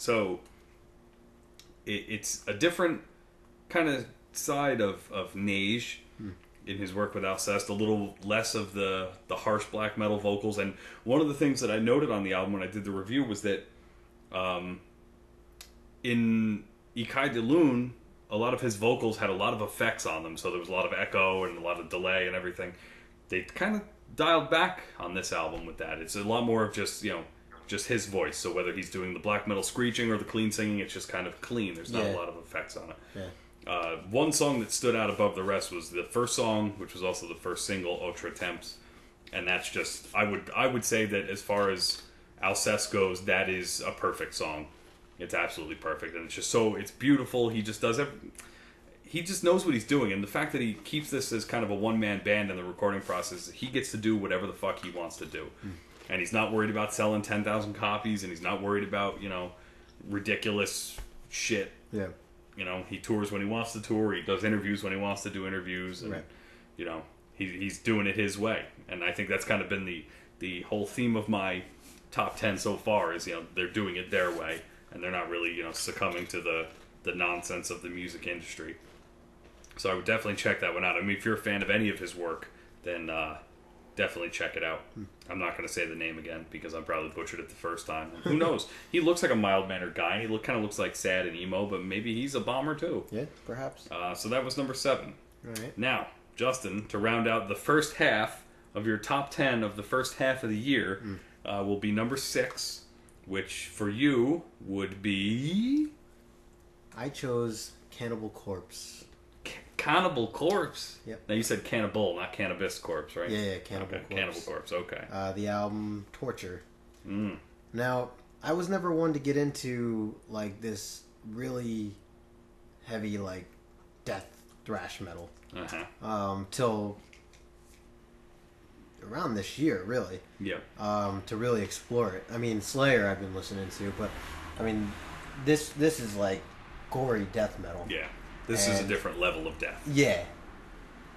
So it's a different kind of side of Neige in his work with Alcest, a little less of the harsh black metal vocals. And one of the things that I noted on the album when I did the review was that in Ikai de Lune, a lot of his vocals had a lot of effects on them, so there was a lot of echo and a lot of delay and everything. They kind of dialed back on this album with that. It's a lot more of just, just his voice. So whether he's doing the black metal screeching or the clean singing, it's just kind of clean. There's not a lot of effects on it. Yeah. One song that stood out above the rest was the first song, which was also the first single, Autres Temps. And that's just, I would say that as far as Alcest goes, that is a perfect song. It's absolutely perfect, and it's just it's beautiful. He just he just knows what he's doing, and the fact that he keeps this as kind of a one-man band in the recording process, he gets to do whatever the fuck he wants to do. And he's not worried about selling 10,000 copies, and he's not worried about, ridiculous shit. Yeah. He tours when he wants to tour, he does interviews when he wants to do interviews, and, right. He's doing it his way. And I think that's kind of been the whole theme of my top 10 so far is, they're doing it their way. And they're not really, succumbing to the nonsense of the music industry. So I would definitely check that one out. I mean, if you're a fan of any of his work, then definitely check it out. I'm not going to say the name again because I probably butchered it the first time. Who knows? He looks like a mild-mannered guy. He kind of looks like sad and emo, but maybe he's a bomber too. Yeah, perhaps. So that was number 7. All right. Now, Justin, to round out the first half of your top 10 of the first half of the year, will be number 6. Which, for you, would be... I chose Cannibal Corpse. Cannibal Corpse? Yep. Now, you said Cannibal, not Cannabis Corpse, right? Yeah, Cannibal Corpse. Cannibal Corpse, okay. The album Torture. Now, I was never one to get into, this really heavy, death thrash metal. Till around this year, really. Yeah. To really explore it. I mean, Slayer I've been listening to, but I mean, this is gory death metal. Yeah. This is a different level of death. Yeah.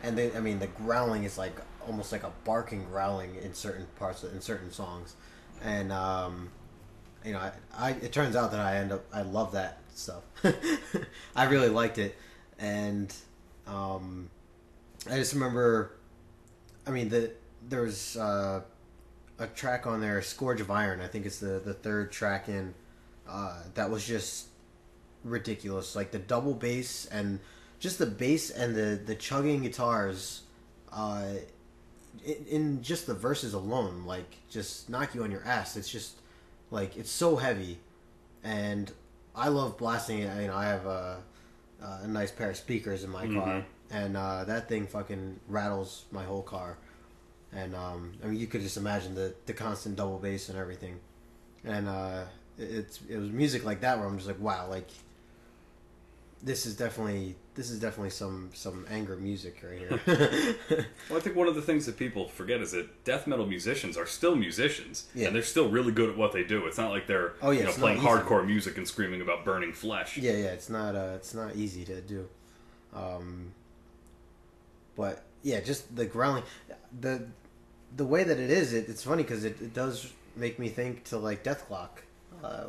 And the growling is almost like a barking growling in certain parts in certain songs, and it turns out that I love that stuff. I really liked it, and I just remember, there's a track on there, Scourge of Iron. I think it's the third track in. That was just ridiculous. The double bass and just the bass and the chugging guitars, in just the verses alone, just knock you on your ass. It's just it's so heavy, and I love blasting it. I have a nice pair of speakers in my car, and that thing fucking rattles my whole car. And you could just imagine the constant double bass and everything, and it was music like that where I'm just wow, this is definitely some anger music right here. Well, I think one of the things that people forget is that death metal musicians are still musicians, and they're still really good at what they do. It's not like they're playing hardcore music and screaming about burning flesh. Yeah, it's not easy to do. But yeah, just the growling, the way that it is, it's funny because it does make me think to Deathclock,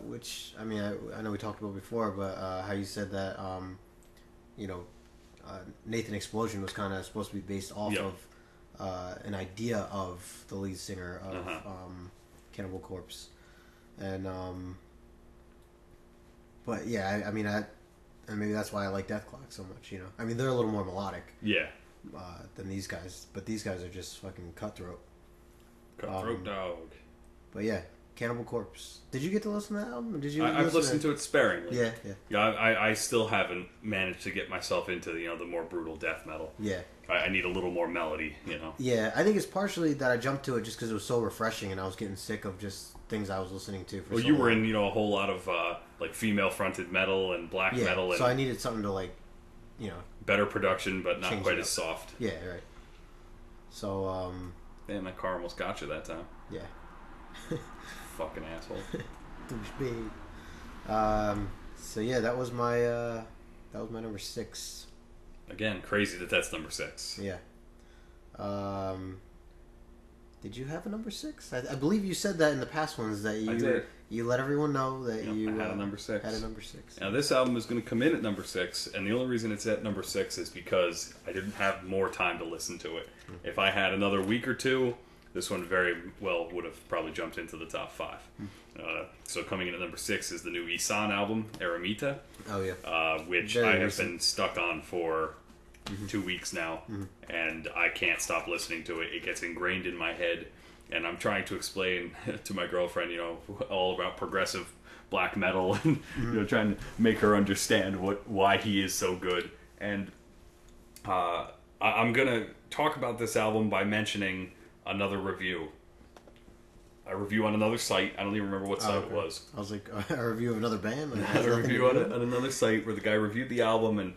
which I know we talked about before, but how you said that Nathan Explosion was kind of supposed to be based off of an idea of the lead singer of Cannibal Corpse, and but yeah, and maybe that's why I like Deathclock so much. They're a little more melodic. Yeah. Than these guys, but these guys are just fucking cutthroat. Cutthroat dog. But yeah, Cannibal Corpse. Did you get to listen to that album? I've listened to it sparingly. Yeah. I still haven't managed to get myself into the more brutal death metal. Yeah. I need a little more melody. Yeah, I think it's partially that I jumped to it just because it was so refreshing, and I was getting sick of just things I was listening to. For you were in a whole lot of female fronted metal and black metal, and so I needed something to better production, but not quite as soft. Yeah, right. So, damn, that car almost got you that time. Yeah. Fucking asshole. Douchebag. So yeah, that was my number 6. Again, crazy that's number 6. Yeah. Did you have a number 6? I believe you said that in the past ones that you. I did. You let everyone know that Yep, you I had a number 6. Had a number 6. Now this album is going to come in at number 6, and the only reason it's at number 6 is because I didn't have more time to listen to it. If I had another week or two, this one very well would have probably jumped into the top 5. So coming in at number 6 is the new Ihsahn album, Eremita. Oh yeah. Which Very I have recent. been stuck on for 2 weeks now, and I can't stop listening to it. It gets ingrained in my head, and I'm trying to explain to my girlfriend, all about progressive black metal, and trying to make her understand why he is so good. And I'm gonna talk about this album by mentioning another review. A review on another site. I don't even remember what site it was. I was like, a review of another band? Like, A review on another site where the guy reviewed the album, and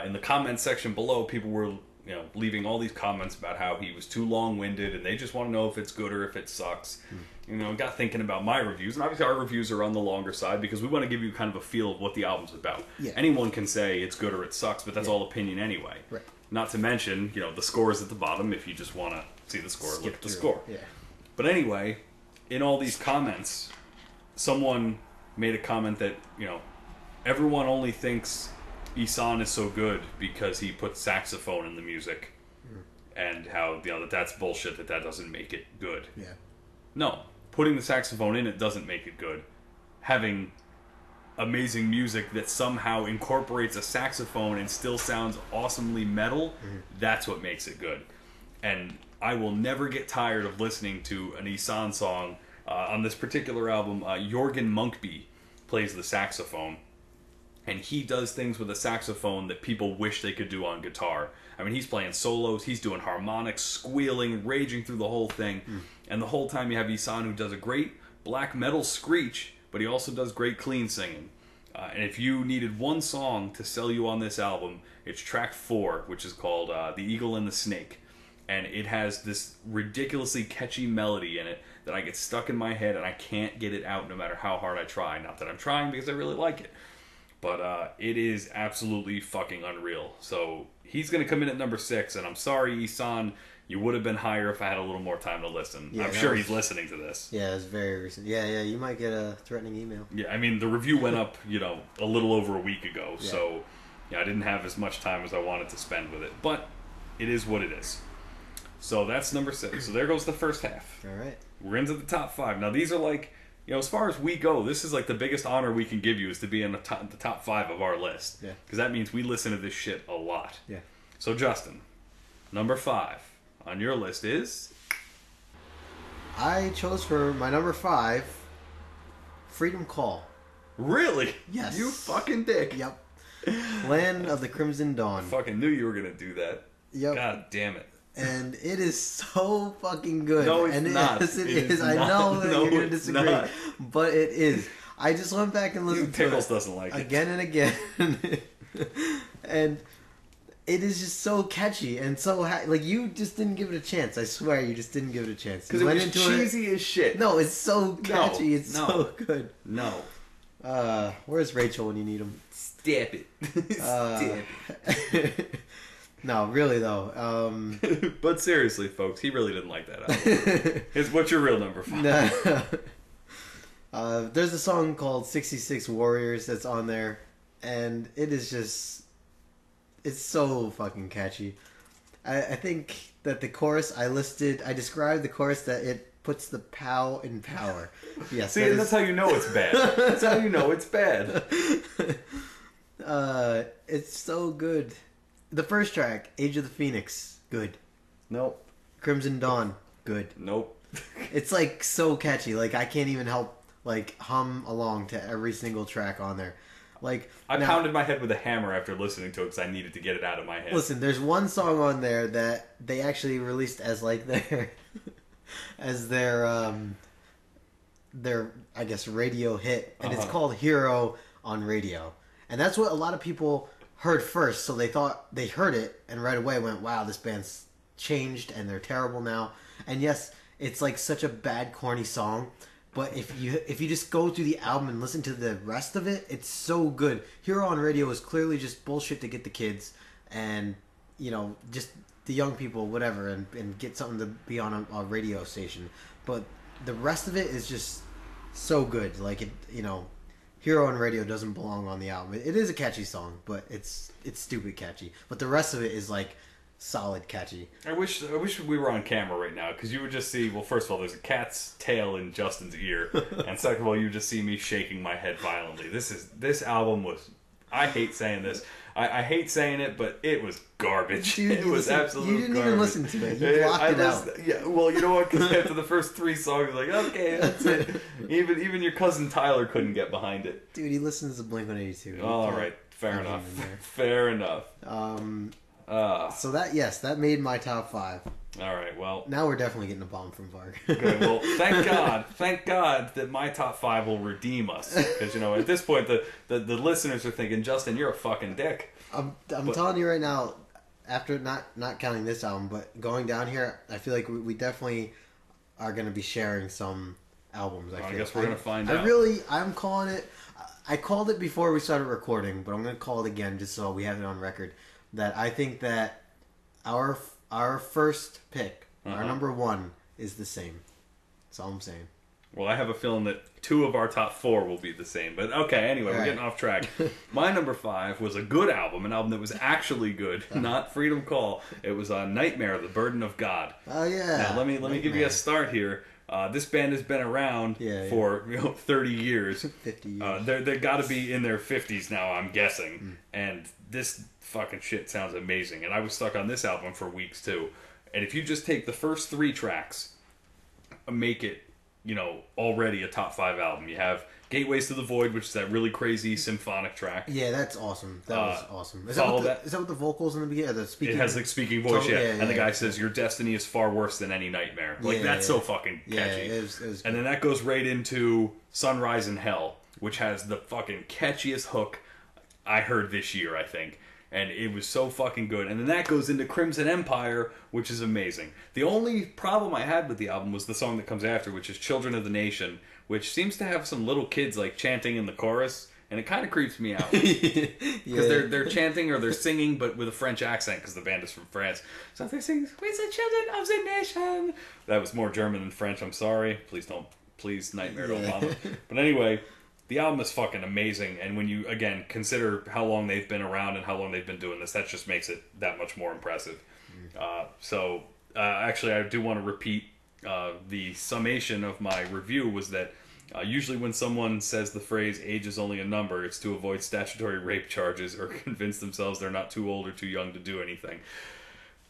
in the comment section below, people were leaving all these comments about how he was too long-winded, and they just want to know if it's good or if it sucks. Got thinking about my reviews, and obviously our reviews are on the longer side because we want to give you kind of a feel of what the album's about. Yeah. Anyone can say it's good or it sucks, but that's all opinion anyway. Right. Not to mention, the score is at the bottom. If you just want to see the score, look at the through. score. Yeah. But anyway, in all these comments, someone made a comment that, everyone only thinks Ihsahn is so good because he puts saxophone in the music, and how that's bullshit, that doesn't make it good. Yeah. No, putting the saxophone in it doesn't make it good. Having amazing music that somehow incorporates a saxophone and still sounds awesomely metal, that's what makes it good. And I will never get tired of listening to an Ihsahn song. On this particular album, Jorgen Munkby plays the saxophone, and he does things with a saxophone that people wish they could do on guitar. I mean, he's playing solos, he's doing harmonics, squealing, raging through the whole thing. And the whole time you have Ihsahn, who does a great black metal screech, but he also does great clean singing. And if you needed one song to sell you on this album, it's track 4, which is called The Eagle and the Snake. And it has this ridiculously catchy melody in it that I get stuck in my head, and I can't get it out no matter how hard I try. Not that I'm trying, because I really like it. But it is absolutely fucking unreal. So he's going to come in at number 6, and I'm sorry, Ihsahn, you would have been higher if I had a little more time to listen. Yeah, I'm sure he's listening to this. Yeah, it's very recent. Yeah, you might get a threatening email. Yeah, I mean, the review went up, a little over a week ago, Yeah. so I didn't have as much time as I wanted to spend with it. But it is what it is. So that's number 6. So there goes the first half. All right. We're into the top 5. Now, these are like, as far as we go, this is like the biggest honor we can give you, is to be in the top 5 of our list. Yeah. Because that means we listen to this shit a lot. Yeah. So, Justin, number 5 on your list is... I chose for my number 5, Freedom Call. Really? Yes. You fucking dick. Yep. Land of the Crimson Dawn. Fucking knew you were going to do that. Yep. God damn it. And it is so fucking good. No, it's and not. Yes, It it is is. I not. know that No, you're going to it's disagree. not. But it is. I just went back and listened to Pickles it doesn't like it. again and again. And it is just so catchy and so... like, you just didn't give it a chance. I swear, you just didn't give it a chance. Because You it went was into cheesy as shit. No, it's so catchy. It's no. so good. No. Where's Rachel when you need him? Step it. Step No, really though. it. But seriously, folks, he really didn't like that album. What's your real number 5? There's a song called 66 Warriors that's on there, and it is just... it's so fucking catchy. I think that the chorus I described the chorus that it puts the POW in power. Yes. See, that's how you know it's bad. That's how you know it's bad. It's so good. The first track, Age of the Phoenix, good. Nope. Crimson Dawn, good. Nope. It's like so catchy. Like I can't even help like hum along to every single track on there. Like I now, pounded my head with a hammer after listening to it because I needed to get it out of my head. Listen, there's one song on there that they actually released as like their as their I guess radio hit, and it's called Hero on Radio. And that's what a lot of people heard first, so they thought they heard it and right away went, wow, this band's changed and they're terrible now. And yes, it's like such a bad corny song, but if you just go through the album and listen to the rest of it, it's so good. Hero on Radio is clearly just bullshit to get the kids and just the young people, whatever, and get something to be on a radio station. But the rest of it is just so good. Like it, you know, Hero on Radio doesn't belong on the album. It is a catchy song, but it's stupid catchy. But the rest of it is like solid catchy. I wish we were on camera right now because you would just see. Well, first of all, there's a cat's tail in Justin's ear, and second of all, you would just see me shaking my head violently. This album was. I hate saying this. I hate saying it, but it was garbage. Dude, it was absolute garbage. You didn't even listen to it. You blocked it out. Yeah, well, you know what? Because after the first 3 songs, like, okay, that's it. Even your cousin Tyler couldn't get behind it. Dude, he listens to Blink-182. All right, fair enough. Fair enough. So that made my top 5. All right, well, now we're definitely getting a bomb from Varg. Good. Well, thank God that my top 5 will redeem us because you know at this point the listeners are thinking, Justin, you're a fucking dick. I'm telling you right now, after not counting this album, but going down here, I feel like we definitely are going to be sharing some albums. I guess we're going to find out. I'm calling it. I called it before we started recording, but I'm going to call it again just so we have it on record. That I think that our first pick, our number 1, is the same. That's all I'm saying. Well, I have a feeling that 2 of our top 4 will be the same. But okay, anyway, we're getting off track. My number 5 was a good album, an album that was actually good, not Freedom Call. It was Nightmare, The Burden of God. Oh, yeah. Now, let me give you a start here. This band has been around for 30 years. 50 years. They got to be in their 50s now, I'm guessing. And this fucking shit sounds amazing. And I was stuck on this album for weeks, too. And if you just take the first 3 tracks, make it, already a top 5 album. You have Gateways to the Void, which is that really crazy symphonic track. Yeah, that's awesome. That was awesome. Is that with the vocals in the beginning? The speaking? It has like speaking voice, and the guy says, "Your destiny is far worse than any nightmare." Like that's so fucking catchy. Yeah, it was and then that goes right into Sunrise in Hell, which has the fucking catchiest hook I heard this year, I think. And it was so fucking good. And then that goes into Crimson Empire, which is amazing. The only problem I had with the album was the song that comes after, which is Children of the Nation, which seems to have some little kids like chanting in the chorus, and it kind of creeps me out because they're chanting or they're singing, but with a French accent because the band is from France. So they're singing "We the Children of the Nation." That was more German than French. I'm sorry. Please, Nightmare don't bother. But anyway, the album is fucking amazing, and when you again consider how long they've been around and how long they've been doing this, that just makes it that much more impressive. Actually, I do want to repeat. The summation of my review was that usually when someone says the phrase "age is only a number," it's to avoid statutory rape charges or convince themselves they're not too old or too young to do anything.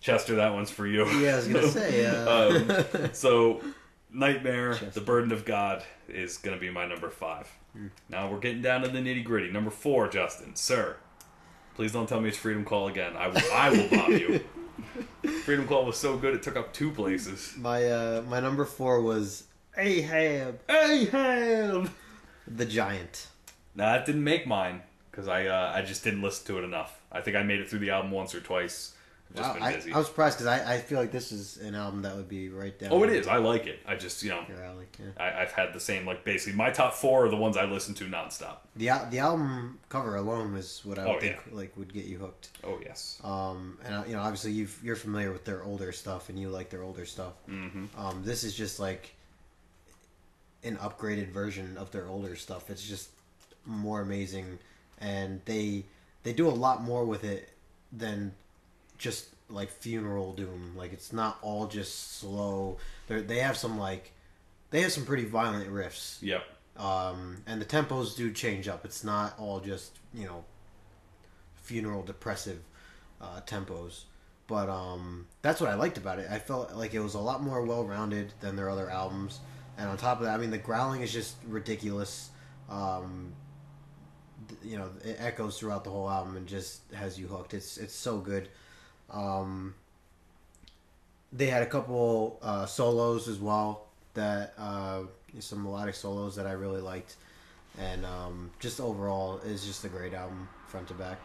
Chester, that one's for you. Yeah, I was gonna say. So, Nightmare, Chester. The Burden of God is gonna be my number 5. Now we're getting down to the nitty gritty. Number 4, Justin, sir. Please don't tell me it's Freedom Call again. I will bomb you. Freedom Call was so good it took up 2 places. My number 4 was Ahab, the Giant. Nah, that didn't make mine because I just didn't listen to it enough. I think I made it through the album once or twice. I've just been busy. I was surprised because I feel like this is an album that would be right down. Oh, it is. I like it. I just your alley. Yeah. I've had the same basically my top 4 are the ones I listen to nonstop. The album cover alone is what I would think would get you hooked. Oh yes. And obviously you're familiar with their older stuff and you like their older stuff. Mm-hmm. This is just like an upgraded version of their older stuff. It's just more amazing, and they do a lot more with it than just like Funeral Doom. Like it's not all just slow. They have some pretty violent riffs. Yep. And the tempos do change up. It's not all just funeral depressive tempos. But that's what I liked about it. I felt like it was a lot more well-rounded than their other albums. And on top of that, I mean, the growling is just ridiculous. It echoes throughout the whole album and just has you hooked. It's so good. They had a couple solos as well that some melodic solos that I really liked, and just overall is just a great album front to back.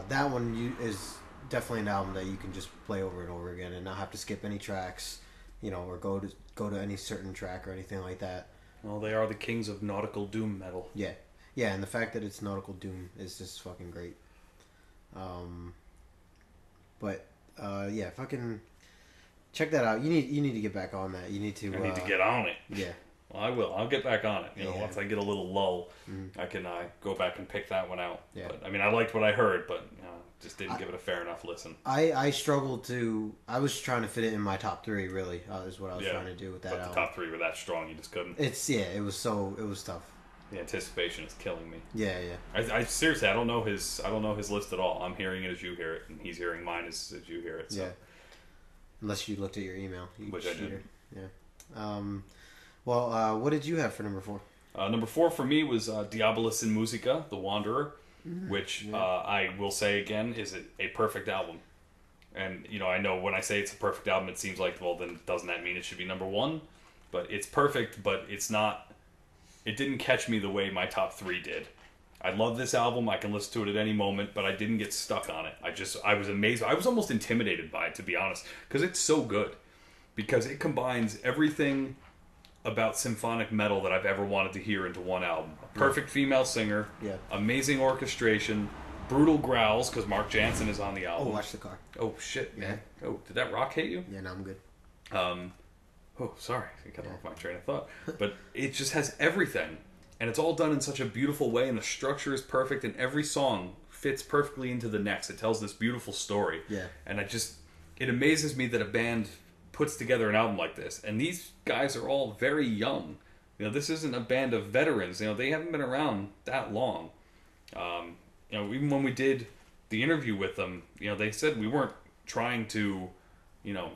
That one is definitely an album that you can just play over and over again and not have to skip any tracks, or go to any certain track or anything like that. Well, they are the kings of nautical doom metal. Yeah, and the fact that it's nautical doom is just fucking great. Fucking check that out. You need to get back on that. You need to. I need to get on it. Yeah. Well, I will. I'll get back on it. Yeah. Once I get a little lull, I can go back and pick that one out. Yeah. But, I mean, I liked what I heard, but just didn't give it a fair enough listen. I struggled to. I was trying to fit it in my top three. Really, is what I was Yeah. trying to do with that But album. the top three were that strong, you just couldn't. It was tough. The anticipation is killing me. Yeah, yeah. I seriously, I don't know his list at all. I'm hearing it as you hear it, and he's hearing mine as you hear it. So. Yeah. Unless you looked at your email, Which I did. Yeah. Well, what did you have for number 4? Number 4 for me was Diabolus in Musica, The Wanderer, which I will say again is a perfect album. And, I know when I say it's a perfect album, it seems like, well, then doesn't that mean it should be number 1? But it's perfect, but it's not... It didn't catch me the way my top 3 did. I love this album. I can listen to it at any moment, but I didn't get stuck on it. I was amazed. I was almost intimidated by it, to be honest, because it's so good. Because it combines everything about symphonic metal that I've ever wanted to hear into one album. A perfect female singer, amazing orchestration, brutal growls, because Mark Jansen is on the album. Oh, watch the car. Oh, shit, man. Yeah. Oh, did that rock hit you? Yeah, no, I'm good. Oh, sorry. I got off my train of thought. But it just has everything. And it's all done in such a beautiful way, and the structure is perfect, and every song fits perfectly into the next. It tells this beautiful story. Yeah. And it amazes me that a band puts together an album like this. And these guys are all very young. This isn't a band of veterans. They haven't been around that long. Even when we did the interview with them, they said we weren't trying to,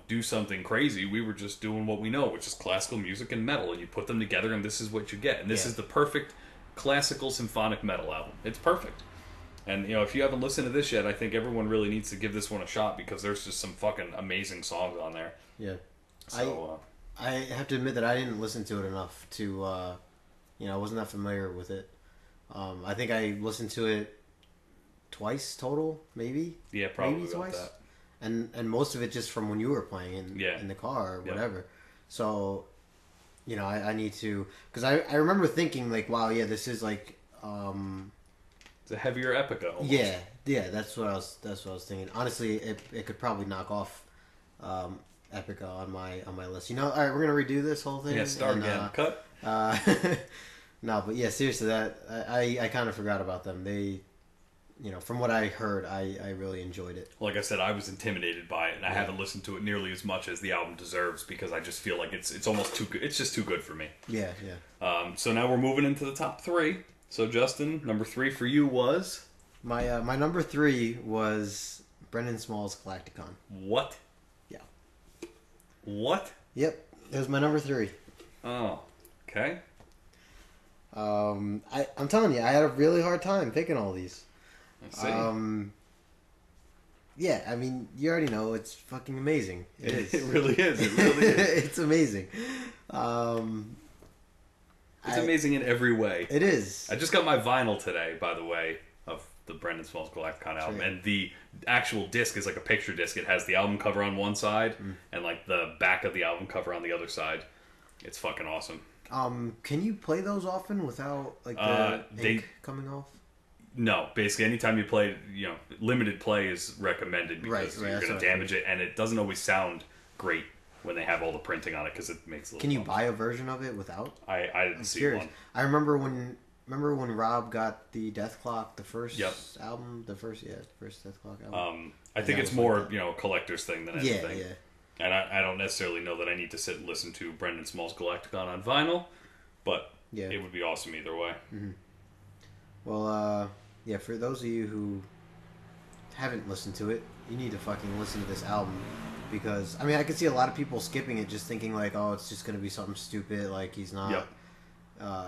do something crazy. We were just doing what we know, which is classical music and metal. And you put them together, and this is what you get. And this is the perfect classical symphonic metal album. It's perfect. And, if you haven't listened to this yet, I think everyone really needs to give this one a shot, because there's just some fucking amazing songs on there. Yeah. So, I have to admit that I didn't listen to it enough to, I wasn't that familiar with it. I think I listened to it twice total, maybe. Yeah, probably maybe about twice. that. And most of it just from when you were playing in the car or whatever. So, I need to, because I remember thinking like, wow, yeah, this is like, it's a heavier epica. Almost. Yeah, that's what I was thinking. Honestly, it could probably knock off Epica on my list. All right, we're gonna redo this whole thing. Yeah, start again. Cut. No, but yeah, seriously, that I kind of forgot about them. They, from what I heard, I really enjoyed it. Like I said, I was intimidated by it, and I haven't listened to it nearly as much as the album deserves, because I just feel like it's almost too good. It's just too good for me. Yeah. So now we're moving into the top 3. So Justin, number 3 for you was my number 3 was Brendan Small's Galacticon. What? Yeah. What? Yep, it was my number 3. Oh, okay. I'm telling you, I had a really hard time picking all these. I see. Yeah, I mean, you already know it's fucking amazing. It is. It really is. It really is. It's amazing. It's amazing in every way. It is. I just got my vinyl today, by the way, of the Brendan Smalls Galacticon album, and the actual disc is like a picture disc. It has the album cover on one side and like the back of the album cover on the other side. It's fucking awesome. Can you play those often without like the ink coming off? No, basically anytime you play, limited play is recommended, because you're going to damage it, and it doesn't always sound great when they have all the printing on it, because it makes a little... Can you buy a version of it without? I didn't see one. I remember when Rob got the Death Clock, the first album, the first Death Clock album. I think it's more, a collector's thing than anything. Yeah. And I don't necessarily know that I need to sit and listen to Brendan Smalls Galacticon on vinyl, but it would be awesome either way. Mm-hmm. Well, for those of you who haven't listened to it, you need to fucking listen to this album, because, I mean, I could see a lot of people skipping it just thinking like, oh, it's just going to be something stupid, like he's not,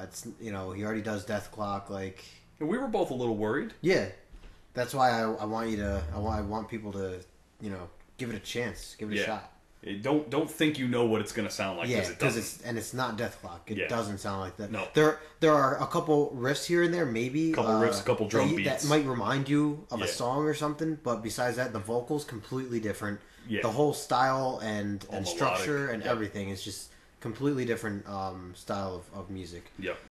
it's, he already does Death Clock, like... And we were both a little worried. Yeah. That's why I want people to, give it a chance, give it a shot. Don't think you know what it's going to sound like, because it's not Death Clock. It doesn't sound like that. No. There are a couple riffs here and there, maybe a couple drum beats that might remind you of a song or something. But besides that, the vocals completely different. Yeah. The whole style and structure and everything is just completely different style of music. Yep.